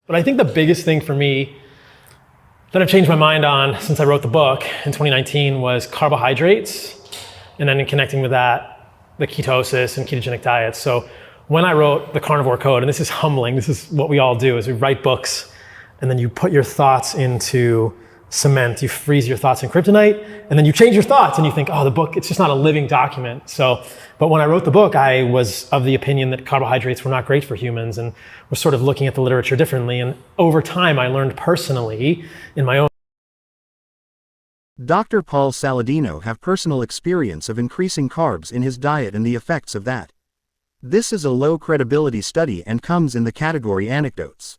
But I think the biggest thing for me that I've changed my mind on since I wrote the book in 2019 was carbohydrates, and then in connecting with that, the ketosis and ketogenic diets. So when I wrote the Carnivore Code, and this is humbling, this is what we all do, is we write books and then you put your thoughts into cement, you freeze your thoughts in kryptonite, and then you change your thoughts and you think, oh, the book, it's just not a living document. But when I wrote the book, I was of the opinion that carbohydrates were not great for humans and was sort of looking at the literature differently. And over time, I learned personally in my own. Dr. Paul Saladino have personal experience of increasing carbs in his diet and the effects of that. This is a low credibility study and comes in the category anecdotes.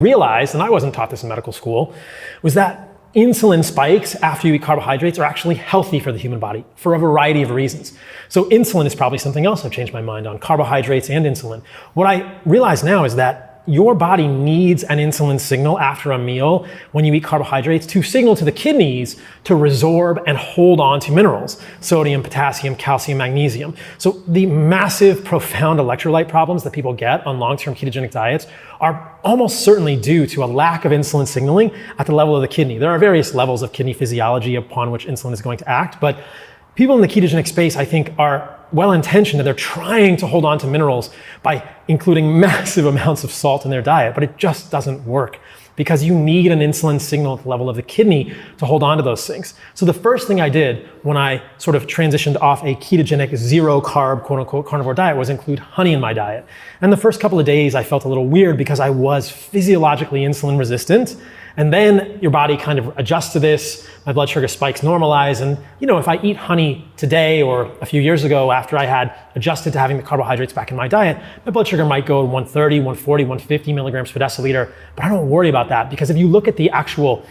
Realized, and I wasn't taught this in medical school, was that insulin spikes after you eat carbohydrates are actually healthy for the human body for a variety of reasons. So insulin is probably something else I've changed my mind on, carbohydrates and insulin. What I realize now is that your body needs an insulin signal after a meal when you eat carbohydrates to signal to the kidneys to resorb and hold on to minerals, sodium, potassium, calcium, magnesium. So the massive, profound electrolyte problems that people get on long-term ketogenic diets are almost certainly due to a lack of insulin signaling at the level of the kidney. There are various levels of kidney physiology upon which insulin is going to act, but people in the ketogenic space, I think, are well-intentioned and they're trying to hold on to minerals by including massive amounts of salt in their diet, but it just doesn't work because you need an insulin signal at the level of the kidney to hold on to those things. So the first thing I did when I sort of transitioned off a ketogenic zero carb, quote unquote, carnivore diet was include honey in my diet. And the first couple of days I felt a little weird because I was physiologically insulin resistant. And then your body kind of adjusts to this, my blood sugar spikes normalize. And if I eat honey today or a few years ago after I had adjusted to having the carbohydrates back in my diet, my blood sugar might go 130, 140, 150 milligrams per deciliter. But I don't worry about that because if you look at the actual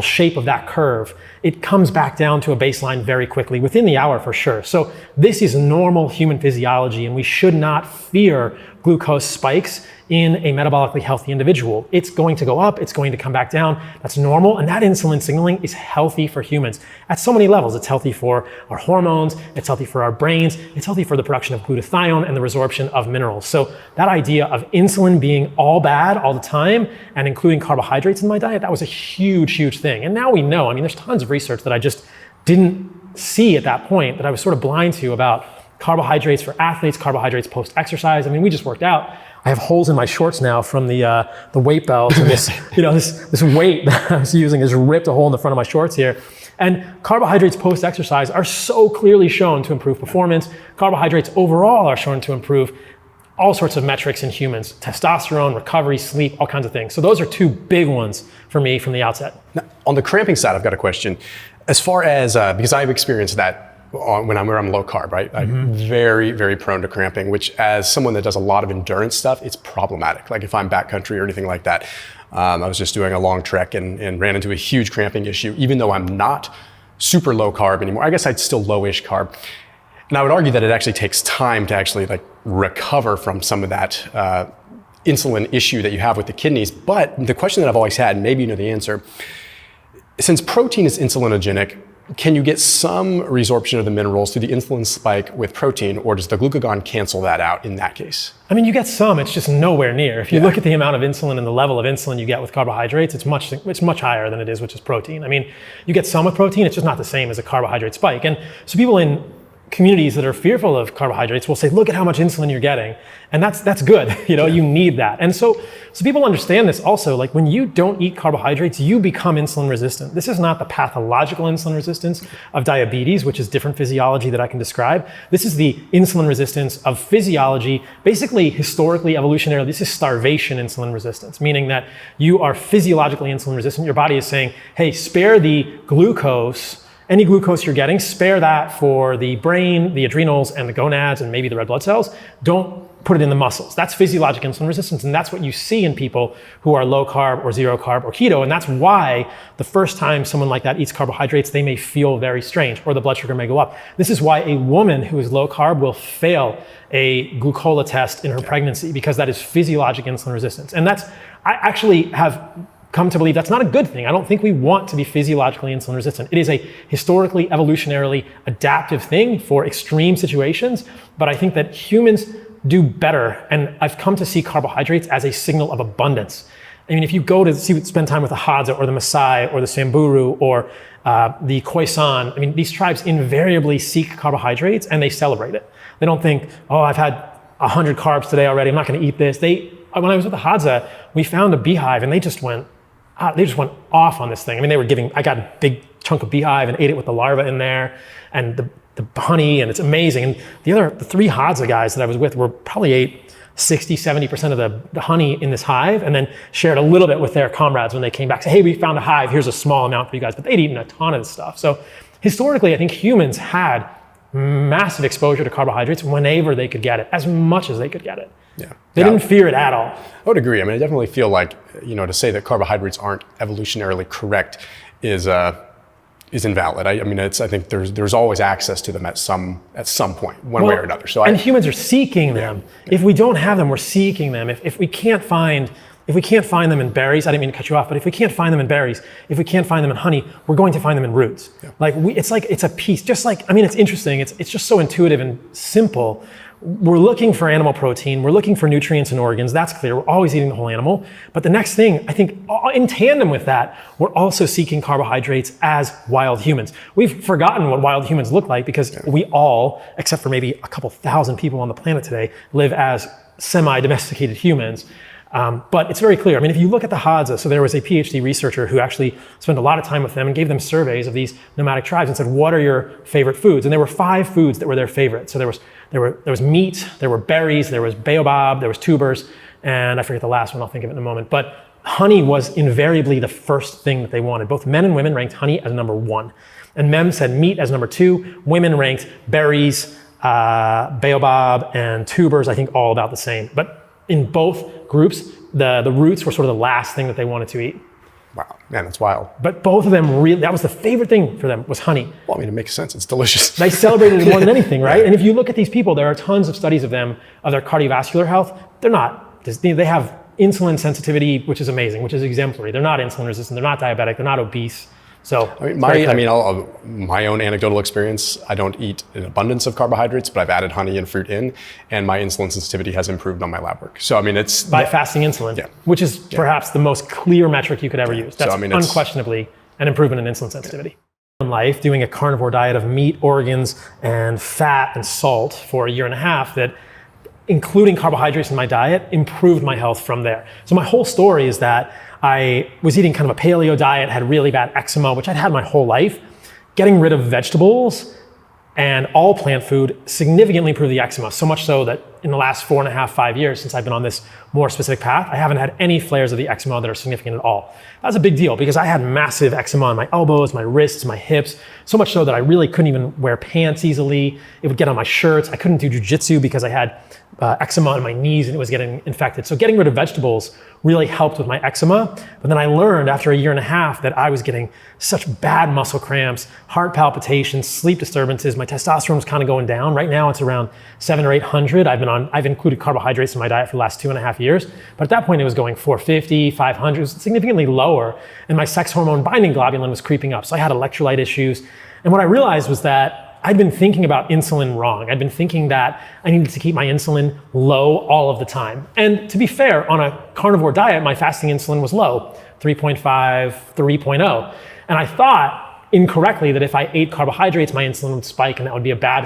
shape of that curve, it comes back down to a baseline very quickly, within the hour for sure. So this is normal human physiology and we should not fear glucose spikes in a metabolically healthy individual. It's going to go up, it's going to come back down. That's normal, and that insulin signaling is healthy for humans at so many levels. It's healthy for our hormones, it's healthy for our brains, it's healthy for the production of glutathione and the resorption of minerals. So that idea of insulin being all bad all the time and including carbohydrates in my diet, that was a huge, huge thing. And now we know, there's tons of research that I just didn't see at that point that I was sort of blind to about carbohydrates for athletes, carbohydrates post-exercise. We just worked out. I have holes in my shorts now from the weight belt and this, this weight that I was using has ripped a hole in the front of my shorts here. And carbohydrates post-exercise are so clearly shown to improve performance. Carbohydrates overall are shown to improve all sorts of metrics in humans, testosterone, recovery, sleep, all kinds of things. So those are two big ones for me from the outset. Now, on the cramping side, I've got a question. As far as, because I've experienced that when I'm low carb, right? I'm very, very prone to cramping, which as someone that does a lot of endurance stuff, it's problematic. Like if I'm backcountry or anything like that, I was just doing a long trek and ran into a huge cramping issue, even though I'm not super low carb anymore. I guess I'd still lowish carb. And I would argue that it actually takes time to actually recover from some of that insulin issue that you have with the kidneys. But the question that I've always had, and maybe you know the answer, since protein is insulinogenic, can you get some resorption of the minerals through the insulin spike with protein, or does the glucagon cancel that out in that case? You get some, it's just nowhere near. If you look at the amount of insulin and the level of insulin you get with carbohydrates, it's much higher than it is with just protein. You get some with protein, it's just not the same as a carbohydrate spike. And so people in communities that are fearful of carbohydrates will say, look at how much insulin you're getting. And that's good, you need that. And so people understand this also, when you don't eat carbohydrates, you become insulin resistant. This is not the pathological insulin resistance of diabetes, which is different physiology that I can describe. This is the insulin resistance of physiology, basically historically, evolutionarily, this is starvation insulin resistance, meaning that you are physiologically insulin resistant. Your body is saying, hey, spare the glucose. Any glucose you're getting, spare that for the brain, the adrenals, and the gonads, and maybe the red blood cells. Don't put it in the muscles. That's physiologic insulin resistance, and that's what you see in people who are low carb or zero carb or keto, and that's why the first time someone like that eats carbohydrates, they may feel very strange, or the blood sugar may go up. This is why a woman who is low carb will fail a glucola test in her pregnancy, because that is physiologic insulin resistance. And I actually have come to believe that's not a good thing. I don't think we want to be physiologically insulin resistant. It is a historically, evolutionarily adaptive thing for extreme situations, but I think that humans do better. And I've come to see carbohydrates as a signal of abundance. I mean, if you go to spend time with the Hadza or the Maasai or the Samburu or the Khoisan, I mean, these tribes invariably seek carbohydrates and they celebrate it. They don't think, oh, I've had 100 carbs today already, I'm not gonna eat this. When I was with the Hadza, we found a beehive and they just went off on this thing. I mean, I got a big chunk of beehive and ate it with the larva in there and the honey, and it's amazing. And the 3 Hadza guys that I was with were probably ate 60, 70% of the honey in this hive and then shared a little bit with their comrades when they came back. Say, hey, we found a hive, here's a small amount for you guys. But they'd eaten a ton of this stuff. So historically, I think humans had massive exposure to carbohydrates whenever they could get it, as much as they could get it. Yeah. They didn't fear it at all. I would agree. I mean, I definitely feel like, to say that carbohydrates aren't evolutionarily correct is invalid. I mean, I think there's always access to them at some point, one way or another. So humans are seeking them. Yeah. If we don't have them, we're seeking them. If we can't find them in berries, I didn't mean to cut you off, but if we can't find them in berries, if we can't find them in honey, we're going to find them in roots. Yeah. It's a piece. It's interesting. It's just so intuitive and simple. We're looking for animal protein. We're looking for nutrients and organs. That's clear. We're always eating the whole animal. But the next thing, I think, in tandem with that, we're also seeking carbohydrates as wild humans. We've forgotten what wild humans look like because we all, except for maybe a couple thousand people on the planet today, live as semi-domesticated humans. But it's very clear. I mean, if you look at the Hadza, so there was a PhD researcher who actually spent a lot of time with them and gave them surveys of these nomadic tribes and said, what are your favorite foods? And there were 5 foods that were their favorite. So there was meat, there were berries, there was baobab, there was tubers, and I forget the last one, I'll think of it in a moment. But honey was invariably the first thing that they wanted. Both men and women ranked honey as number 1. And men said meat as number 2. Women ranked berries, baobab, and tubers, I think all about the same. But in both groups, the roots were sort of the last thing that they wanted to eat. Wow, man, that's wild. But both of them that was the favorite thing for them, was honey. Well, I mean, it makes sense. It's delicious. They celebrated it more than anything, right? And if you look at these people, there are tons of studies of them, of their cardiovascular health. They have insulin sensitivity, which is amazing, which is exemplary. They're not insulin resistant. They're not diabetic. They're not obese. So my own anecdotal experience, I don't eat an abundance of carbohydrates, but I've added honey and fruit in, and my insulin sensitivity has improved on my lab work. So I mean, it's by fasting insulin, which is perhaps the most clear metric you could ever use. That's unquestionably an improvement in insulin sensitivity. In life, doing a carnivore diet of meat, organs, and fat and salt for a year and a half, that including carbohydrates in my diet improved my health from there. So my whole story is that I was eating kind of a paleo diet, had really bad eczema, which I'd had my whole life. Getting rid of vegetables and all plant food significantly improved the eczema, so much so that in the last 4.5, 5 years since I've been on this more specific path, I haven't had any flares of the eczema that are significant at all. That's a big deal because I had massive eczema on my elbows, my wrists, my hips, so much so that I really couldn't even wear pants easily. It would get on my shirts. I couldn't do jujitsu because I had eczema on my knees and it was getting infected. So getting rid of vegetables really helped with my eczema. But then I learned after a year and a half that I was getting such bad muscle cramps, heart palpitations, sleep disturbances. My testosterone was kind of going down. Right now it's around 700 or 800. I've included carbohydrates in my diet for the last 2.5 years. But at that point it was going 450, 500, it was significantly lower. And my sex hormone binding globulin was creeping up. So I had electrolyte issues. And what I realized was that I'd been thinking about insulin wrong. I'd been thinking that I needed to keep my insulin low all of the time. And to be fair, on a carnivore diet, my fasting insulin was low, 3.5, 3.0. And I thought incorrectly that if I ate carbohydrates, my insulin would spike and that would be a bad